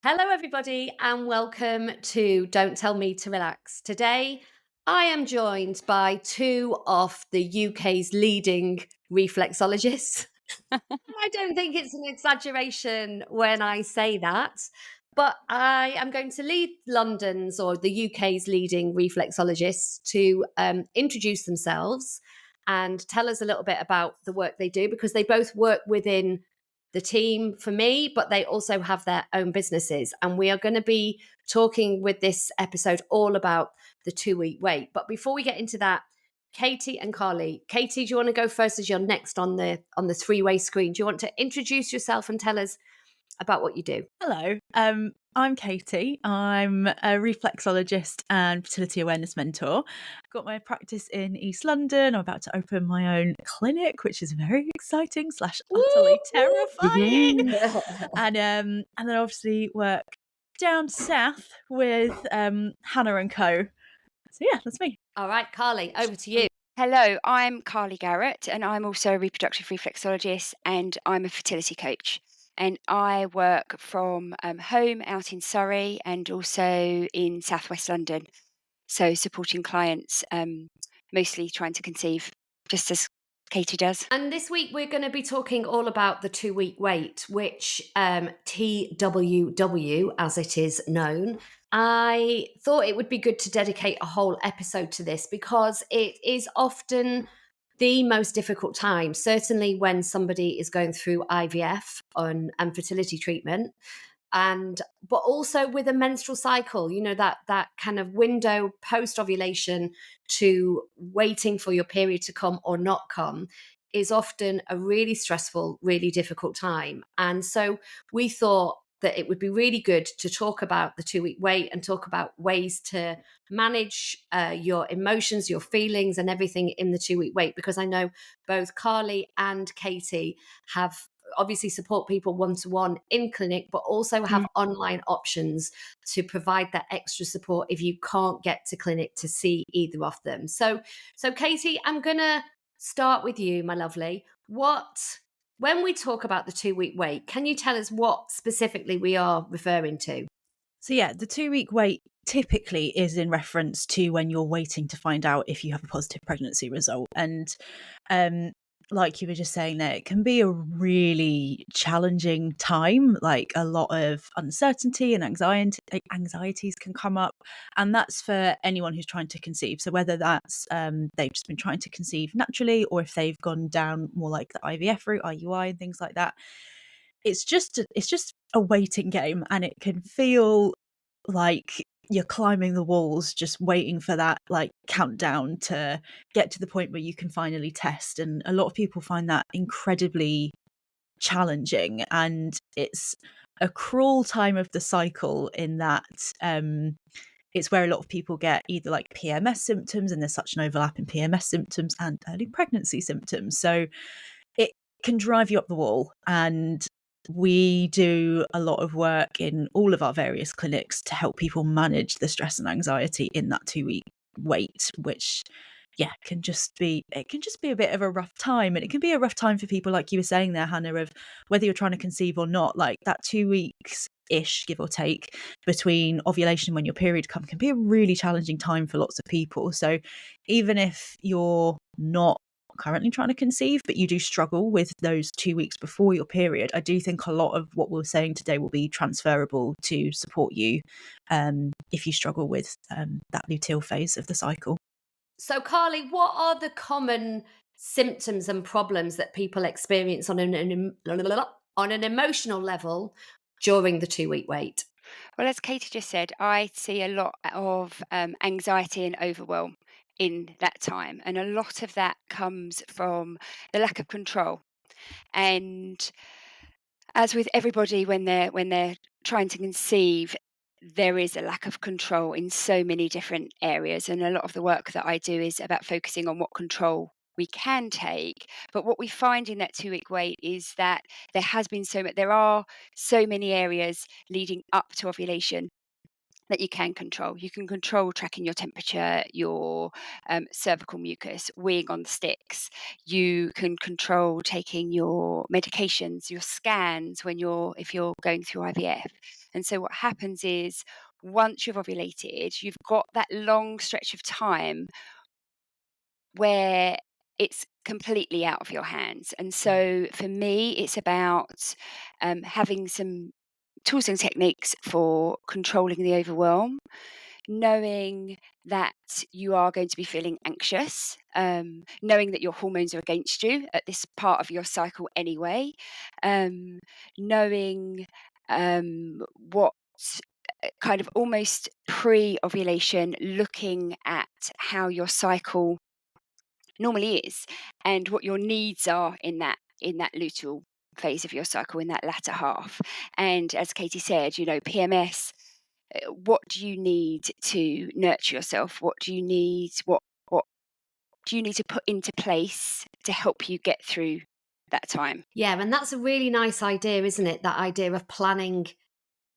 Hello, everybody, and welcome to Don't Tell Me to Relax. Today, I am joined by two of the UK's leading reflexologists. I don't think it's an exaggeration when I say that, but I am going to lead London's or the UK's leading reflexologists to introduce themselves and tell us a little bit about the work they do because they both work within the team for me, but they also have their own businesses. And we are going to be talking with this episode all about the 2 week wait. But before we get into that, Katy and Carly. Katy, do you want to go first as you're next on the three-way screen? Do you want to introduce yourself and tell us about what you do? Hello, I'm Katy. I'm a reflexologist and fertility awareness mentor. Got my practice in East London. I'm about to open my own clinic, which is very exciting / utterly terrifying. And then obviously work down south with Hannah and Co. So yeah, that's me. All right, Carly, over to you. Hello, I'm Carly Garrett, and I'm also a reproductive reflexologist and I'm a fertility coach. And I work from home out in Surrey and also in southwest London. So supporting clients, mostly trying to conceive, just as Katie does. And this week we're going to be talking all about the 2 week wait, which TWW, as it is known. I thought it would be good to dedicate a whole episode to this because it is often the most difficult time, certainly when somebody is going through IVF and fertility treatment. But also with a menstrual cycle, that kind of window post ovulation to waiting for your period to come or not come is often a really stressful, really difficult time. And so we thought that it would be really good to talk about the 2 week wait and talk about ways to manage your emotions, your feelings, and everything in the 2 week wait, because I know both Carly and Katy have obviously support people one-to-one in clinic, but also have online options to provide that extra support if you can't get to clinic to see either of them. So Katy, I'm gonna start with you, my lovely. When we talk about the 2 week wait, can you tell us what specifically we are referring to? So yeah, the 2 week wait typically is in reference to when you're waiting to find out if you have a positive pregnancy result. And um, like you were just saying there, it can be a really challenging time. Like a lot of uncertainty and anxieties can come up. And that's for anyone who's trying to conceive. So whether that's they've just been trying to conceive naturally, or if they've gone down more like the IVF route, IUI and things like that, it's just a waiting game, and it can feel like you're climbing the walls just waiting for that like countdown to get to the point where you can finally test. And a lot of people find that incredibly challenging, and it's a cruel time of the cycle in that it's where a lot of people get either like PMS symptoms, and there's such an overlap in PMS symptoms and early pregnancy symptoms, so it can drive you up the wall. And we do a lot of work in all of our various clinics to help people manage the stress and anxiety in that 2 week wait, which can just be a bit of a rough time. And it can be a rough time for people, like you were saying there, Hannah, of whether you're trying to conceive or not. Like that 2 weeks ish, give or take, between ovulation when your period comes can be a really challenging time for lots of people. So even if you're not currently trying to conceive, but you do struggle with those 2 weeks before your period, I do think a lot of what we're saying today will be transferable to support you if you struggle with that luteal phase of the cycle. So, Carly, what are the common symptoms and problems that people experience on an emotional level during the 2 week wait? Well, as Katie just said, I see a lot of anxiety and overwhelm in that time. And a lot of that comes from the lack of control. And as with everybody when they're trying to conceive, there is a lack of control in so many different areas, and a lot of the work that I do is about focusing on what control we can take. But what we find in that 2 week wait is that there are so many areas leading up to ovulation that you can control. You can control tracking your temperature, your cervical mucus, weeing on the sticks. You can control taking your medications, your scans if you're going through IVF. And so what happens is once you've ovulated, you've got that long stretch of time where it's completely out of your hands. And so for me, it's about having some tools and techniques for controlling the overwhelm, knowing that you are going to be feeling anxious, knowing that your hormones are against you at this part of your cycle anyway, knowing what kind of almost pre-ovulation, looking at how your cycle normally is and what your needs are in that luteal phase of your cycle, in that latter half. And as Katy said, PMS, what do you need to nurture yourself? What do you need? What do you need to put into place to help you get through that time? Yeah, and that's a really nice idea, isn't it? That idea of planning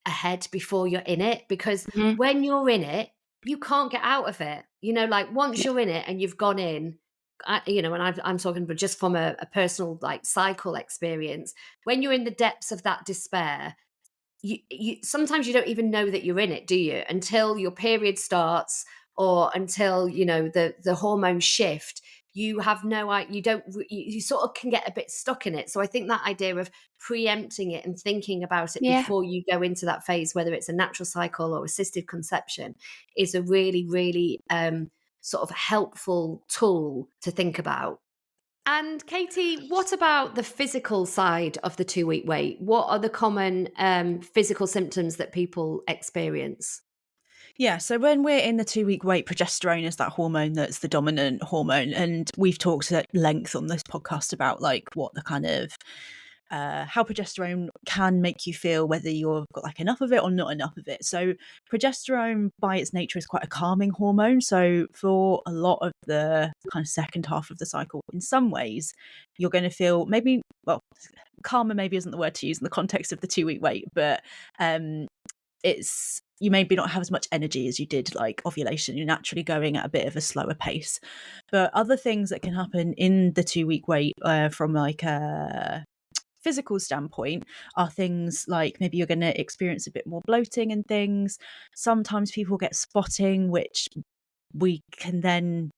ahead before you're in it, because Mhm. when you're in it, you can't get out of it. Like once Yeah. you're in it and you've gone in, and I'm talking about just from a personal like cycle experience. When you're in the depths of that despair, you sometimes you don't even know that you're in it, do you? Until your period starts or until the hormones shift. You have you don't you sort of can get a bit stuck in it. So I think that idea of preempting it and thinking about it Yeah. before you go into that phase, whether it's a natural cycle or assisted conception, is a really really sort of helpful tool to think about. And Katie, what about the physical side of the 2 week wait? What are the common physical symptoms that people experience? Yeah, so when we're in the 2 week wait, progesterone is that hormone that's the dominant hormone. And we've talked at length on this podcast about like what the kind of how progesterone can make you feel, whether you've got like enough of it or not enough of it. So progesterone by its nature is quite a calming hormone. So for a lot of the kind of second half of the cycle, in some ways, you're going to feel maybe, well, calmer maybe isn't the word to use in the context of the 2 week wait, but you maybe not have as much energy as you did like ovulation. You're naturally going at a bit of a slower pace. But other things that can happen in the 2 week wait from like a physical standpoint are things like maybe you're going to experience a bit more bloating and things. Sometimes people get spotting, which we can then,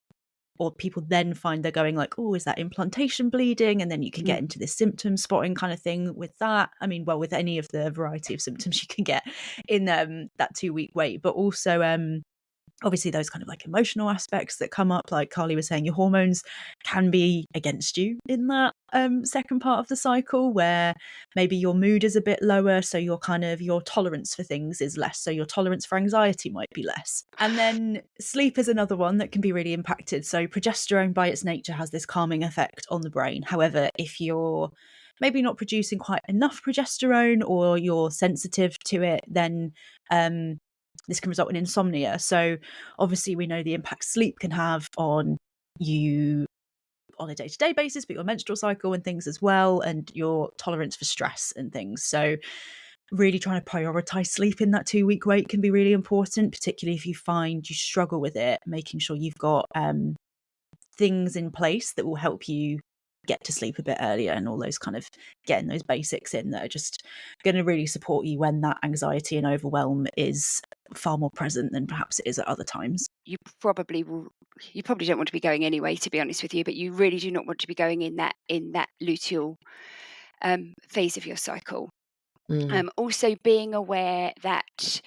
or people then find they're going like, oh, is that implantation bleeding? And then you can get into this symptom spotting kind of thing with that. I mean, well, with any of the variety of symptoms you can get in that 2 week wait, but also obviously those kind of like emotional aspects that come up, like Carly was saying, your hormones can be against you in that second part of the cycle, where maybe your mood is a bit lower, so your tolerance for things is less, so your tolerance for anxiety might be less. And then sleep is another one that can be really impacted. So progesterone by its nature has this calming effect on the brain. However, if you're maybe not producing quite enough progesterone or you're sensitive to it, then this can result in insomnia. So obviously we know the impact sleep can have on you on a day-to-day basis, but your menstrual cycle and things as well, and your tolerance for stress and things. So really trying to prioritize sleep in that 2 week wait can be really important, particularly if you find you struggle with it, making sure you've got things in place that will help you get to sleep a bit earlier, and all those kind of getting those basics in that are just going to really support you when that anxiety and overwhelm is far more present than perhaps it is at other times. You probably don't want to be going anyway, to be honest with you, but you really do not want to be going in that luteal phase of your cycle. Also being aware that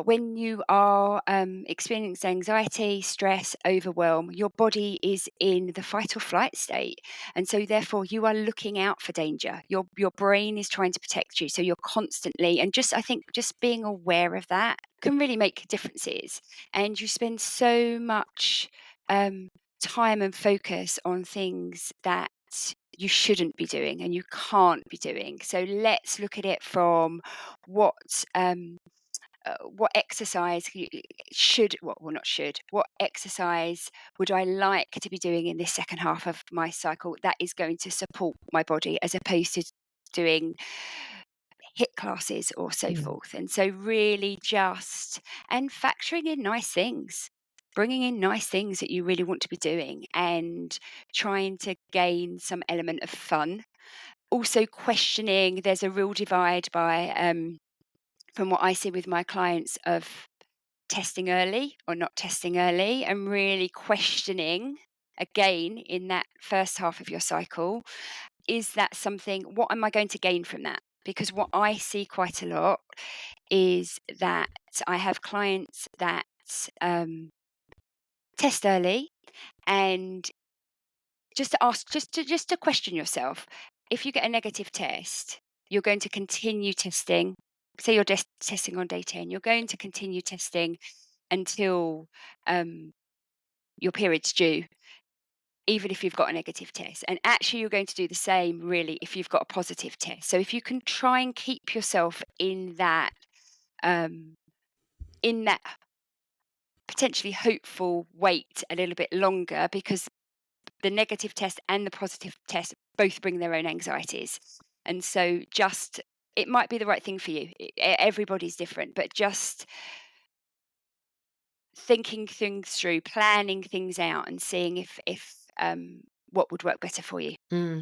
when you are experiencing anxiety, stress, overwhelm, your body is in the fight or flight state, and so therefore you are looking out for danger. Your brain is trying to protect you, so you're constantly, and I think just being aware of that can really make differences. And you spend so much time and focus on things that you shouldn't be doing and you can't be doing. So let's look at it from what exercise what exercise would I like to be doing in this second half of my cycle that is going to support my body, as opposed to doing HIIT classes or so Mm. forth. And so really just, and factoring in nice things, bringing in nice things that you really want to be doing, and trying to gain some element of fun. Also questioning, there's a real divide by, from what I see with my clients, of testing early or not testing early, and really questioning again in that first half of your cycle, is that something, what am I going to gain from that? Because what I see quite a lot is that I have clients that test early, and just to ask, just to question yourself, if you get a negative test, you're going to continue testing. Say you're testing on day 10, you're going to continue testing until your period's due, even if you've got a negative test. And actually, you're going to do the same, really, if you've got a positive test. So if you can try and keep yourself um, in that potentially hopeful wait a little bit longer, because the negative test and the positive test both bring their own anxieties. And so just, it might be the right thing for you. Everybody's different, but just thinking things through, planning things out, and seeing if what would work better for you.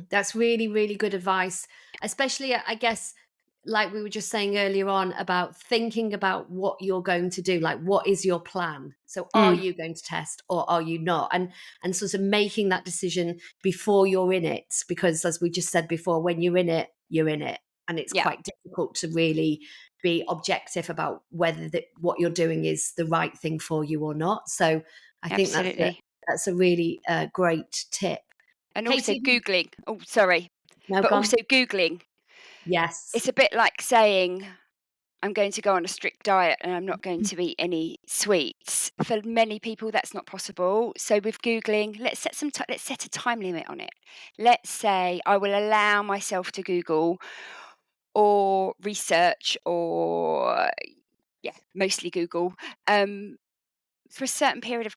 That's really, really good advice, especially, I guess, like we were just saying earlier on, about thinking about what you're going to do, like what is your plan? So are Mm, you going to test or are you not? And sort of making that decision before you're in it, because as we just said before, when you're in it, you're in it. And it's yeah, quite difficult to really be objective about whether what you're doing is the right thing for you or not. So I think absolutely. that's a really great tip. And also Katie, Googling. Oh, sorry. no, But gone. also Googling. Yes. It's a bit like saying, I'm going to go on a strict diet and I'm not going to eat any sweets. For many people, that's not possible. So with Googling, let's set a time limit on it. Let's say I will allow myself to Google or research, or yeah, mostly Google, for a certain period of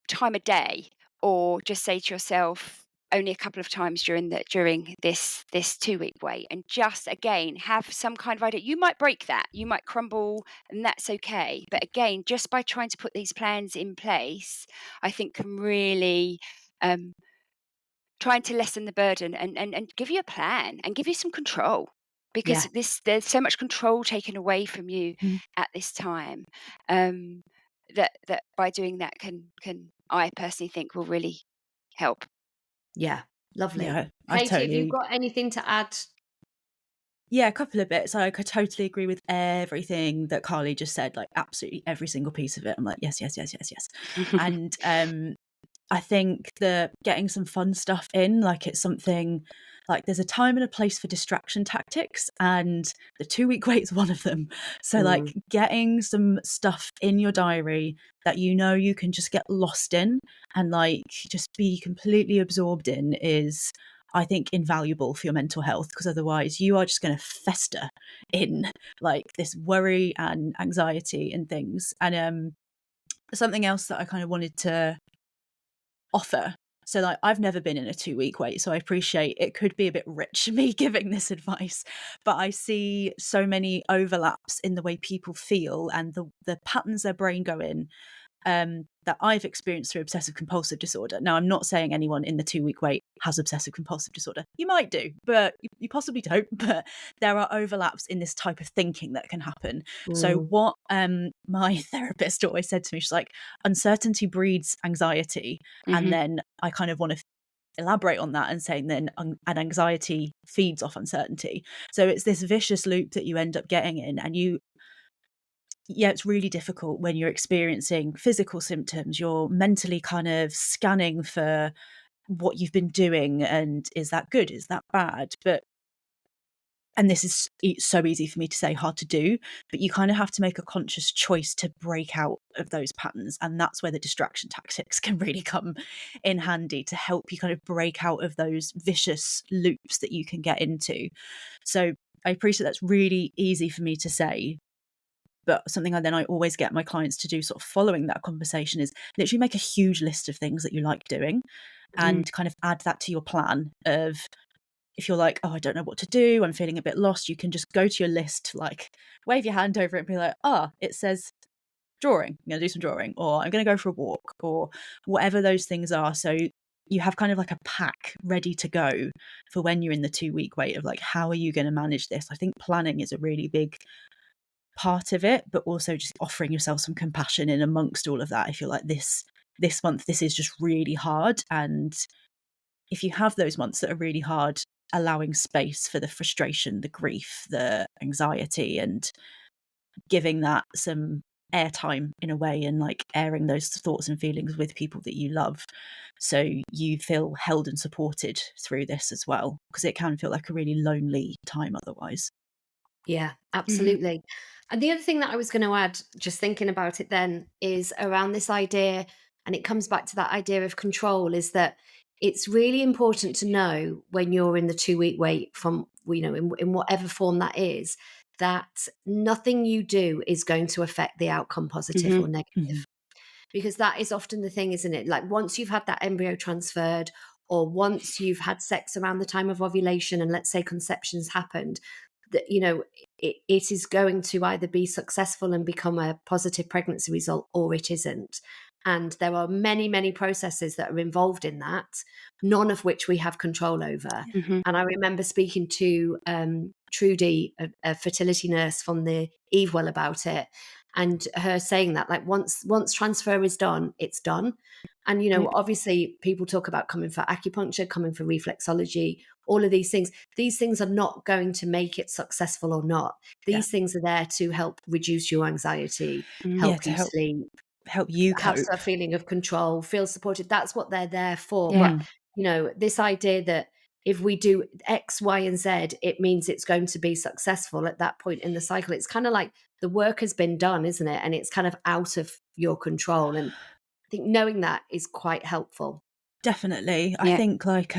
time a day, or just say to yourself, only a couple of times during this 2-week wait, and just again have some kind of idea. You might break that, you might crumble, and that's okay. But again, just by trying to put these plans in place, I think can really trying to lessen the burden, and give you a plan and give you some control, because Yeah. there's so much control taken away from you Mm. at this time, that by doing that can I personally think will really help. Yeah. Lovely. Yeah, I Katie, have you totally. got anything to add? Yeah, a couple of bits. I could totally agree with everything that Carly just said, like absolutely every single piece of it. I'm like, yes, yes, yes, yes, yes. And I think the getting some fun stuff in, like it's something like there's a time and a place for distraction tactics, and the 2-week wait is one of them. So like Mm, getting some stuff in your diary that you know you can just get lost in and like just be completely absorbed in is, I think, invaluable for your mental health, because otherwise you are just going to fester in like this worry and anxiety and things. And something else that I kind of wanted to offer. So like I've never been in a 2-week wait, so I appreciate it could be a bit rich me giving this advice, but I see so many overlaps in the way people feel and the patterns their brain go in, that I've experienced through obsessive compulsive disorder. Now, I'm not saying anyone in the 2-week wait has obsessive compulsive disorder. You might do, but you possibly don't. But there are overlaps in this type of thinking that can happen. So mm, what my therapist always said to me, she's like, uncertainty breeds anxiety. And Hmm. then I kind of want to elaborate on that and saying then an anxiety feeds off uncertainty. So it's this vicious loop that you end up getting in, and it's really difficult when you're experiencing physical symptoms. You're mentally kind of scanning for what you've been doing and is that good? Is that bad? And this is so easy for me to say, hard to do, but you kind of have to make a conscious choice to break out of those patterns. And that's where the distraction tactics can really come in handy to help you kind of break out of those vicious loops that you can get into. So I appreciate that's really easy for me to say, but something I always get my clients to do sort of following that conversation is literally make a huge list of things that you like doing Mm. and kind of add that to your plan of if you're like, oh, I don't know what to do, I'm feeling a bit lost, you can just go to your list, like wave your hand over it and be like, it says drawing, I'm going to do some drawing, or I'm going to go for a walk, or whatever those things are. So you have kind of like a pack ready to go for when you're in the 2-week wait of like, how are you going to manage this? I think planning is a really big part of it, but also just offering yourself some compassion in amongst all of that. I feel like this month, this is just really hard. And if you have those months that are really hard, allowing space for the frustration, the grief, the anxiety, and giving that some airtime in a way, and like airing those thoughts and feelings with people that you love, so you feel held and supported through this as well, because it can feel like a really lonely time otherwise. Yeah, Mhm. absolutely. And the other thing that I was going to add, just thinking about it then, is around this idea, and it comes back to that idea of control, is that it's really important to know when you're in the 2-week wait from, in whatever form that is, that nothing you do is going to affect the outcome, positive Mhm. or Mhm. negative. Because that is often the thing, isn't it? Like once you've had that embryo transferred, or once you've had sex around the time of ovulation, and let's say conception's happened, that it is going to either be successful and become a positive pregnancy result, or it isn't. And there are many, many processes that are involved in that, none of which we have control over. Mhm. And I remember speaking to Trudy, a fertility nurse from the Eve Well, about it, and her saying that, like, once transfer is done, it's done. And Yeah. obviously people talk about coming for acupuncture, coming for reflexology, all of these things are not going to make it successful or not. Yeah. These things are there to help reduce your anxiety, Mm. Yeah, help to you help sleep, you have cope. a feeling of control, feel supported. That's what they're there for. Yeah. But Mm. this idea that if we do X, Y, and Z, it means it's going to be successful at that point in the cycle. It's kind of like the work has been done, isn't it? And it's kind of out of your control. And I think knowing that is quite helpful. Definitely. I Yeah. think like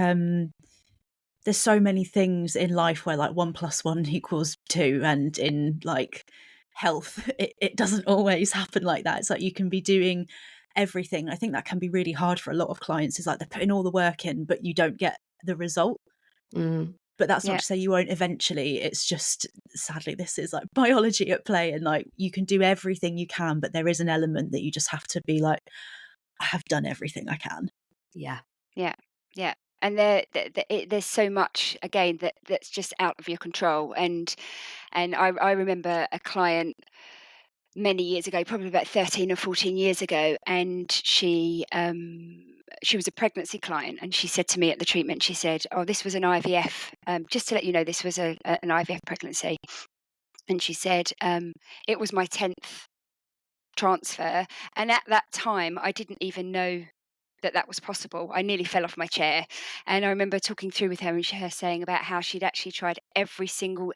there's so many things in life where like 1+1=2, and in like health it doesn't always happen like that. It's like you can be doing everything. I think that can be really hard for a lot of clients, is like they're putting all the work in but you don't get the result. Mm, But that's not Yeah. to say you won't eventually. It's just, sadly, this is like biology at play, and like you can do everything you can, but there is an element that you just have to be like, I have done everything I can. yeah. Yeah. Yeah. And there's so much again that's just out of your control. And I remember a client many years ago, probably about 13 or 14 years ago, and she was a pregnancy client, and she said to me at the treatment, she said, "Oh, this was an IVF. Just to let you know, this was an IVF pregnancy." And she said, "It was my 10th transfer, and at that time, I didn't even know that was possible. I nearly fell off my chair." And I remember talking through with her, and her saying about how she'd actually tried every single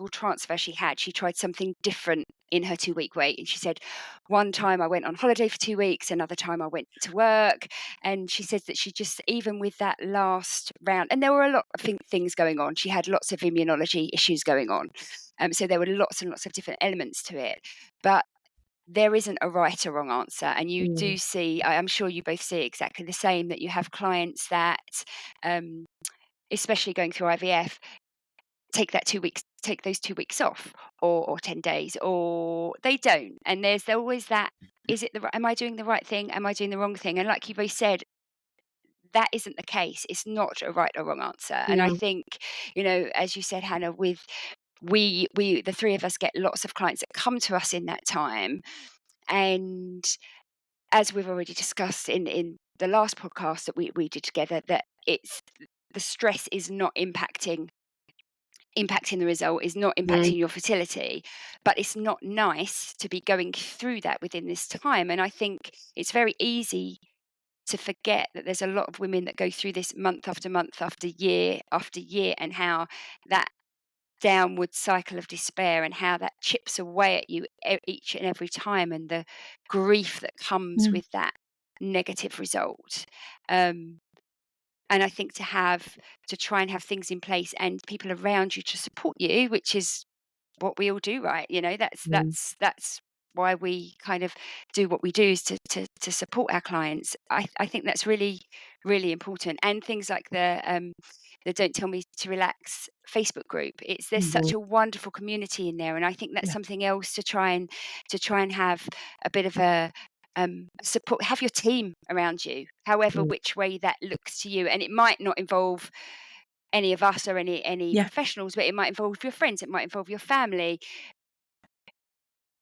transfer she had. She tried something different in her 2-week wait. And she said, one time I went on holiday for 2 weeks, another time I went to work. And she said that she just, even with that last round, and there were a lot of things going on. She had lots of immunology issues going on. So there were lots and lots of different elements to it. But there isn't a right or wrong answer. And you do Mm, see, I'm sure you both see exactly the same, that you have clients that, especially going through IVF, take those 2 weeks off, or 10 days, or they don't. And there's always that, am I doing the right thing? Am I doing the wrong thing? And like you both said, that isn't the case. It's not a right or wrong answer. And I no. think, as you said, Hannah, with the three of us get lots of clients that come to us in that time. And as we've already discussed in the last podcast that we did together, that it's the stress is not impacting the result, is not Mm, impacting your fertility, but it's not nice to be going through that within this time. And I think it's very easy to forget that there's a lot of women that go through this month after month after year, and how that downward cycle of despair, and how that chips away at you each and every time, and the grief that comes Mm. with that negative result. Um, and I think to try and have things in place and people around you to support you, which is what we all do, right? That's mm, why we kind of do what we do, is to support our clients. I think that's really, really important. And things like the Don't Tell Me to Relax Facebook group. There's such Mhm. a wonderful community in there, and I think that's Yeah. something else to try and have a bit of a support. Have your team around you, however Mm. which way that looks to you, and it might not involve any of us or any Yeah. professionals, but it might involve your friends, it might involve your family.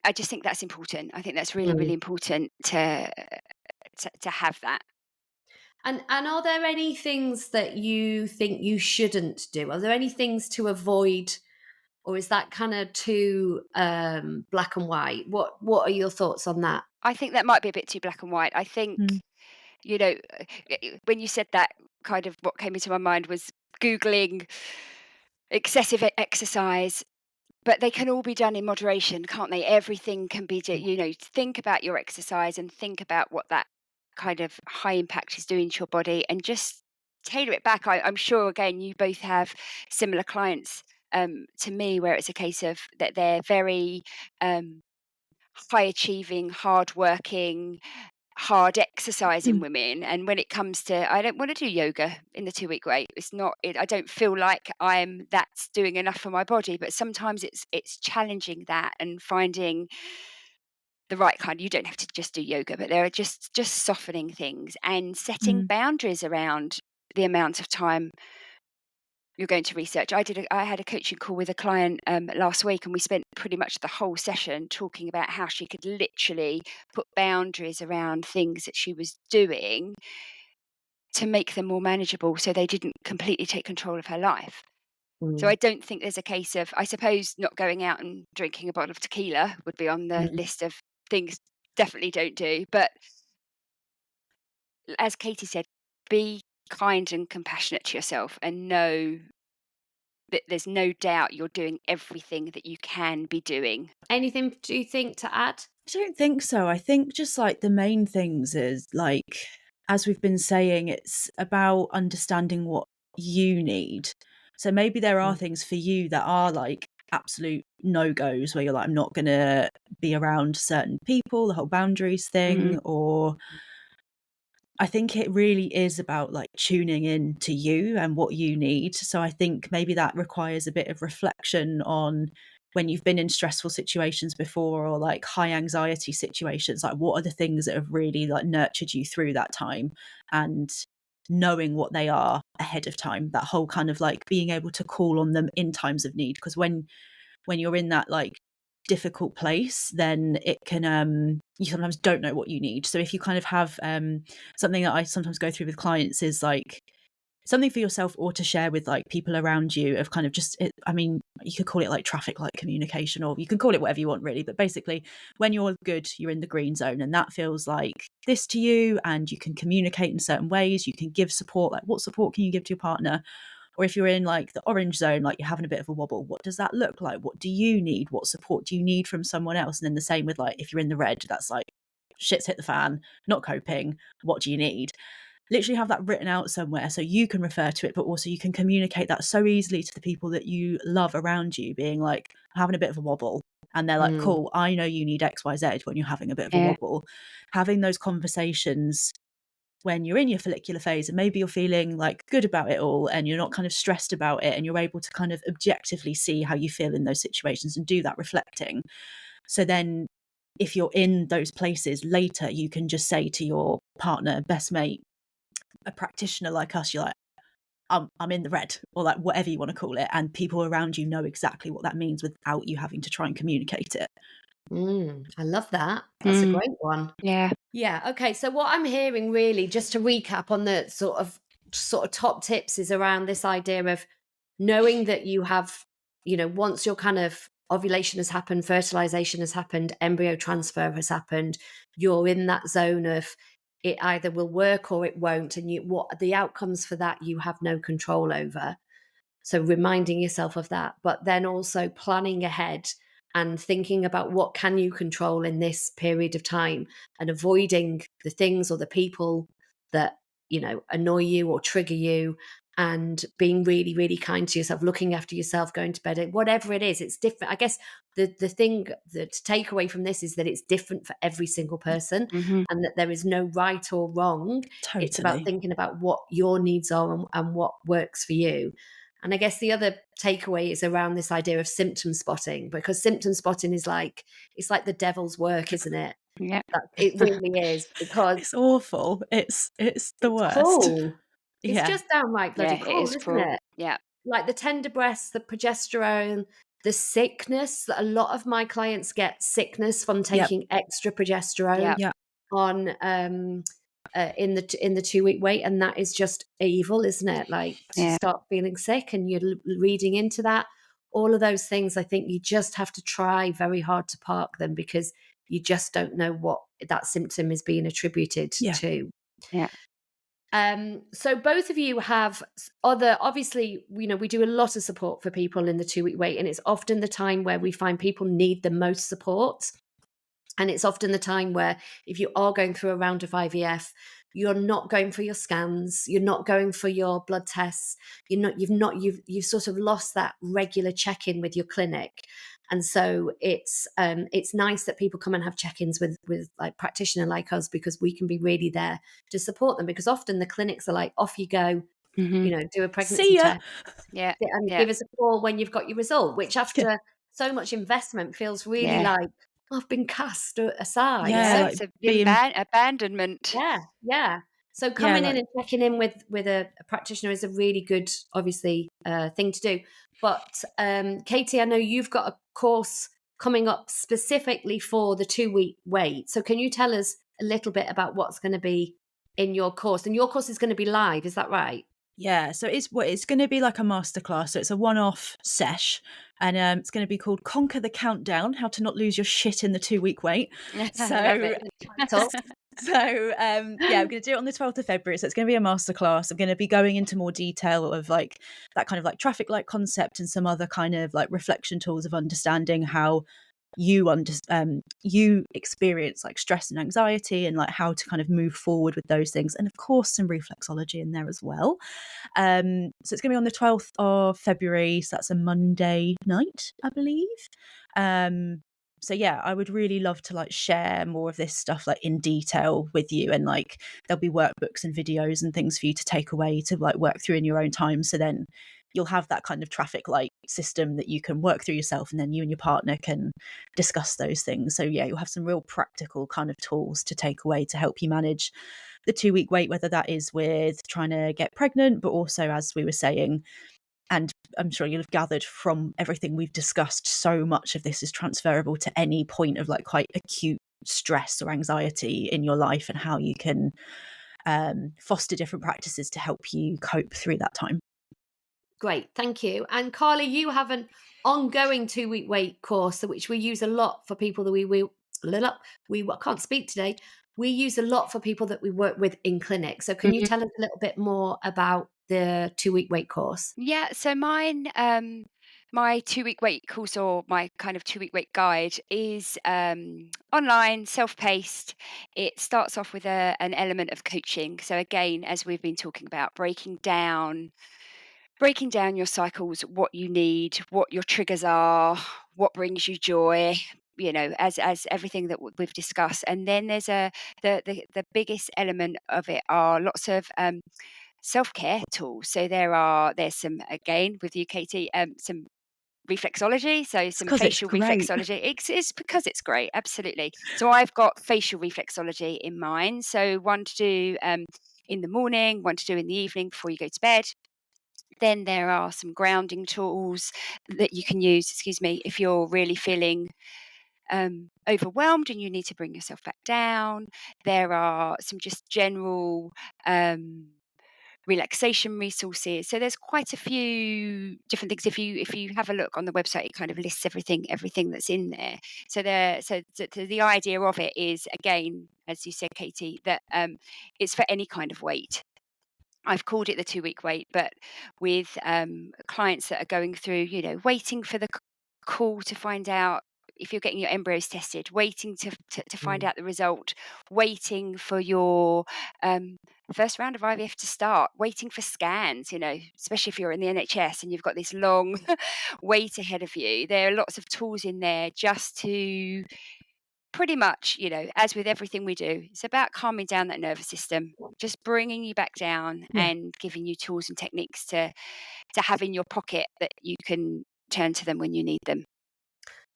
I just think that's important. I think that's really, Mm. really important to have that. And are there any things that you think you shouldn't do? Are there any things to avoid, or is that kind of too black and white? What are your thoughts on that? I think that might be a bit too black and white. I think, Mm. you know, when you said that, kind of what came into my mind was Googling excessive exercise, but they can all be done in moderation, can't they? Everything can be, think about your exercise and think about what that kind of high impact is doing to your body and just tailor it back. I'm sure, again, you both have similar clients to me where it's a case of that they're very um, high achieving, hard working, hard exercising Mm. women, and when it comes to I don't want to do yoga in the 2 week wait, it's not it, I don't feel like that's doing enough for my body, but sometimes it's challenging that and finding the right kind. You don't have to just do yoga, but there are just softening things and setting Mm. boundaries around the amount of time you're going to research. I had a coaching call with a client last week, and we spent pretty much the whole session talking about how she could literally put boundaries around things that she was doing to make them more manageable, so they didn't completely take control of her life. So I Mm. don't think there's a case of, I suppose, not going out and drinking a bottle of tequila would be on the Mm. list of things definitely don't do. But as Katy said, be kind and compassionate to yourself and know that there's no doubt you're doing everything that you can be doing. Anything do you think to add? I don't think so. I think just like the main things is like, as we've been saying, it's about understanding what you need. So maybe there are Mm. things for you that are like absolute no goes where you're like, I'm not going to be around certain people, the whole boundaries Mhm. thing. Or I think it really is about like tuning in to you and what you need. So I think maybe that requires a bit of reflection on when you've been in stressful situations before or like high anxiety situations, like what are the things that have really like nurtured you through that time, and knowing what they are ahead of time, that whole kind of like being able to call on them in times of need. Because when you're in that like difficult place, then it can you sometimes don't know what you need. So if you kind of have something that I sometimes go through with clients is like something for yourself or to share with like people around you of kind of just I mean, you could call it like traffic light communication, or you can call it whatever you want really, but basically when you're good, you're in the green zone and that feels like this to you, and you can communicate in certain ways, you can give support. Like what support can you give to your partner? Or if you're in like the orange zone, like you're having a bit of a wobble, what does that look like? What do you need? What support do you need from someone else? And then the same with like if you're in the red, that's like shit's hit the fan, not coping, what do you need? Literally have that written out somewhere so you can refer to it, but also you can communicate that so easily to the people that you love around you, being like, having a bit of a wobble. And they're like, Mm. cool, I know you need XYZ when you're having a bit of a Yeah. wobble. Having those conversations when you're in your follicular phase and maybe you're feeling like good about it all and you're not kind of stressed about it, and you're able to kind of objectively see how you feel in those situations and do that reflecting. So then if you're in those places later, you can just say to your partner, best mate, a practitioner like us, you're like, I'm in the red, or like whatever you want to call it, and people around you know exactly what that means without you having to try and communicate it. I love that. That's a Mm, great one. yeah. Yeah. Okay. So what I'm hearing really, just to recap on the sort of top tips, is around this idea of knowing that you have, once your kind of ovulation has happened, fertilization has happened, embryo transfer has happened, you're in that zone of it either will work or it won't, and what the outcomes for that you have no control over. So reminding yourself of that, but then also planning ahead and thinking about what can you control in this period of time, and avoiding the things or the people that, annoy you or trigger you, and being really, really kind to yourself, looking after yourself, going to bed, whatever it is, it's different. I guess the thing that to take away from this is that it's different for every single person, Mm-hmm. and that there is no right or wrong. It's about Totally. thinking about what your needs are and what works for you. And I guess the other takeaway is around this idea of symptom spotting, because symptom spotting is like, it's like the devil's work, isn't it? Yeah. It really is, because It's awful. It's the it's worst. cruel. It's Yeah. just downright Yeah, bloody it cruel, is isn't cruel. it? Yeah. Like the tender breasts, the progesterone, the sickness. That a lot of my clients get sickness from Yep. taking extra progesterone Yeah. Yeah. on in the 2 week wait, and that is just evil, isn't it? Like to Yeah. start feeling sick, and you're reading into that. All of those things, I think you just have to try very hard to park them, because you just don't know what that symptom is being attributed Yeah. to. Yeah. So both of you have obviously, we do a lot of support for people in the 2 week wait, and it's often the time where we find people need the most support. And it's often the time where, if you are going through a round of IVF, you're not going for your scans, you're not going for your blood tests, you've sort of lost that regular check-in with your clinic. And so it's nice that people come and have check-ins with like practitioner like us, because we can be really there to support them, because often the clinics are like, off you go, Mm-hmm. do a pregnancy See ya. test Yeah. and Yeah. give us a call when you've got your result, which Yeah. after so much investment feels really Yeah. like, I've been cast aside. Yeah, Yeah. So like It's a being abandonment. yeah. So yeah, coming in like and checking in with a practitioner is a really good, obviously, thing to do. But Katy, I know you've got a course coming up specifically for the 2 week wait. So can you tell us a little bit about what's going to be in your course? And your course is going to be live, is that right? yeah, so it's going to be like a masterclass. So it's a one-off sesh, and it's going to be called "Conquer the Countdown: How to Not Lose Your Shit in the 2 week Wait." Love So, it. Title. yeah, I'm going to do it on the 12th of February. So it's going to be a masterclass. I'm going to be going into more detail of like that kind of like traffic light concept and some other kind of like reflection tools of understanding how you experience like stress and anxiety, and like how to kind of move forward with those things, and of course some reflexology in there as well. So it's going to be on the 12th of February, so that's a Monday night, I believe. So yeah, I would really love to like share more of this stuff like in detail with you, and like there'll be workbooks and videos and things for you to take away to like work through in your own time, so then you'll have that kind of traffic light system that you can work through yourself, and then you and your partner can discuss those things. So yeah, you'll have some real practical kind of tools to take away to help you manage the 2 week wait, whether that is with trying to get pregnant, but also, as we were saying, and I'm sure you'll have gathered from everything we've discussed, so much of this is transferable to any point of like quite acute stress or anxiety in your life, and how you can foster different practices to help you cope through that time. Great, thank you. And Carly, you have an ongoing 2 week wait course, which we use a lot for people that I can't speak today. We use a lot for people that we work with in clinic. So can you Mhm. tell us a little bit more about the 2 week wait course? Yeah, so mine, my 2 week wait course, or my kind of 2 week wait guide, is online, self-paced. It starts off with an element of coaching. So again, as we've been talking about, breaking down your cycles, what you need, what your triggers are, what brings you joy. As everything that we've discussed, and then there's the biggest element of it are lots of self-care tools. So there's some, again with you, Katy, some reflexology, so It's some because it's facial great. reflexology. It's because it's great, absolutely. So I've got facial reflexology in mind. So one to do in the morning, one to do in the evening before you go to bed. Then there are some grounding tools that you can use, if you're really feeling overwhelmed and you need to bring yourself back down. There are some just general relaxation resources. So there's quite a few different things. If you have a look on the website, it kind of lists everything that's in there. So the idea of it is, again, as you said, Katy, that it's for any kind of weight. I've called it the 2 week wait, but with clients that are going through, waiting for the call to find out if you're getting your embryos tested, waiting to find out the result, waiting for your first round of IVF to start, waiting for scans, especially if you're in the NHS and you've got this long wait ahead of you. There are lots of tools in there just to pretty much, as with everything we do, it's about calming down that nervous system, just bringing you back down Yeah. and giving you tools and techniques to have in your pocket that you can turn to them when you need them.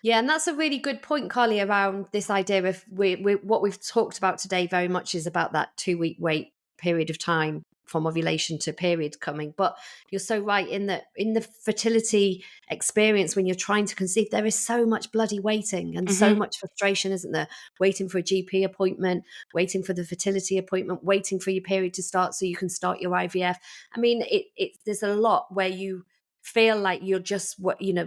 Yeah, and that's a really good point, Carly, around this idea of what we've talked about today very much is about that 2-week wait period of time from ovulation to period coming. But you're so right in that in the fertility experience, when you're trying to conceive, there is so much bloody waiting and so much frustration, isn't there? Waiting for a GP appointment, waiting for the fertility appointment, waiting for your period to start so you can start your IVF. I mean, there's a lot where you feel like you're just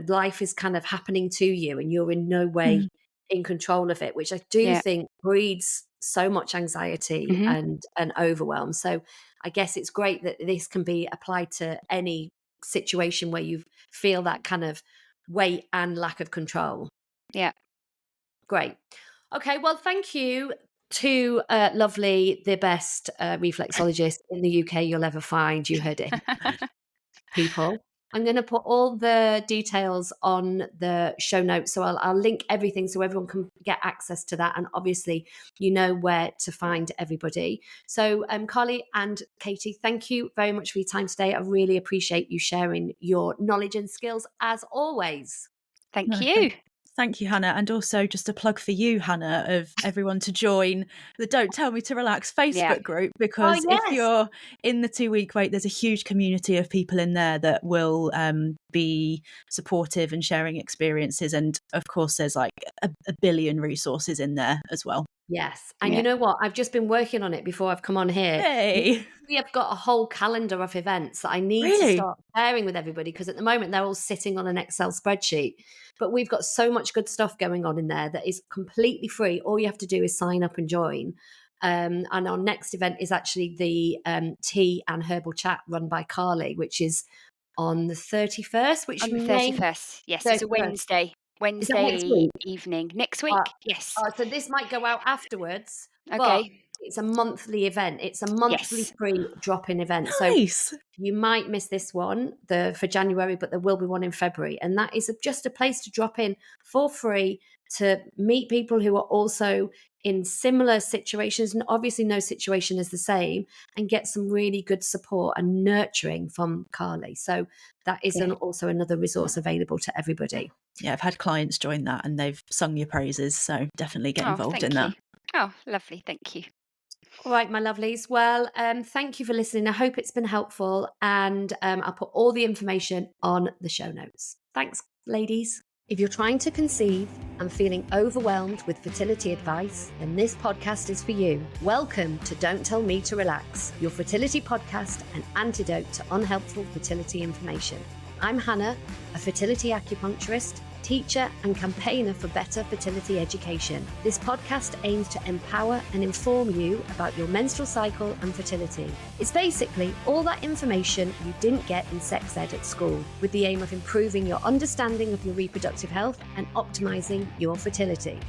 life is kind of happening to you and you're in no way in control of it, which I do think breeds so much anxiety and overwhelm. So I guess it's great that this can be applied to any situation where you feel that kind of weight and lack of control. Yeah. Great. Okay, well, thank you to lovely, the best reflexologist in the UK you'll ever find. You heard it, people. I'm going to put all the details on the show notes. So I'll link everything so everyone can get access to that. And obviously, you know where to find everybody. So Carly and Katy, thank you very much for your time today. I really appreciate you sharing your knowledge and skills as always. Thank you. Thank you, Hannah. And also just a plug for you, Hannah, of everyone to join the Don't Tell Me to Relax Facebook group, because if you're in the 2-week wait, there's a huge community of people in there that will be supportive and sharing experiences. And of course, there's like a billion resources in there as well. Yes. And you know what? I've just been working on it before I've come on here. Hey. We have got a whole calendar of events that I need to start sharing with everybody, because at the moment they're all sitting on an Excel spreadsheet. But we've got so much good stuff going on in there that is completely free. All you have to do is sign up and join. And our next event is actually the tea and herbal chat run by Carly, which is on the 31st. Which on the 31st, yes, 31st. It's a Wednesday evening. Next week, yes. So this might go out afterwards. Okay. But it's a monthly event. It's a monthly free drop-in event. Nice. So you might miss this one for January, but there will be one in February. And that is just a place to drop in for free to meet people who are also in similar situations. And obviously no situation is the same, and get some really good support and nurturing from Carly. So that is also another resource available to everybody. Yeah, I've had clients join that and they've sung your praises. So definitely get involved in that. Oh, lovely. Thank you. All right, my lovelies. Well, thank you for listening. I hope it's been helpful, and I'll put all the information on the show notes. Thanks, ladies. If you're trying to conceive and feeling overwhelmed with fertility advice, then this podcast is for you. Welcome to Don't Tell Me to Relax, your fertility podcast and antidote to unhelpful fertility information. I'm Hannah, a fertility acupuncturist, teacher and campaigner for better fertility education. This podcast aims to empower and inform you about your menstrual cycle and fertility. It's basically all that information you didn't get in sex ed at school, with the aim of improving your understanding of your reproductive health and optimizing your fertility.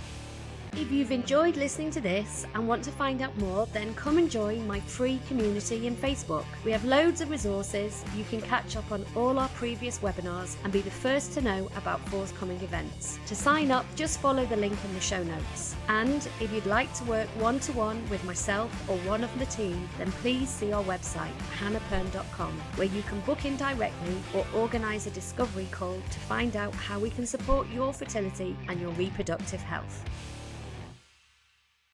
If you've enjoyed listening to this and want to find out more, then come and join my free community in Facebook. We have loads of resources. You can catch up on all our previous webinars and be the first to know about forthcoming events. To sign up, just follow the link in the show notes. And if you'd like to work one-to-one with myself or one of the team, then please see our website, hannahpern.com, where you can book in directly or organise a discovery call to find out how we can support your fertility and your reproductive health.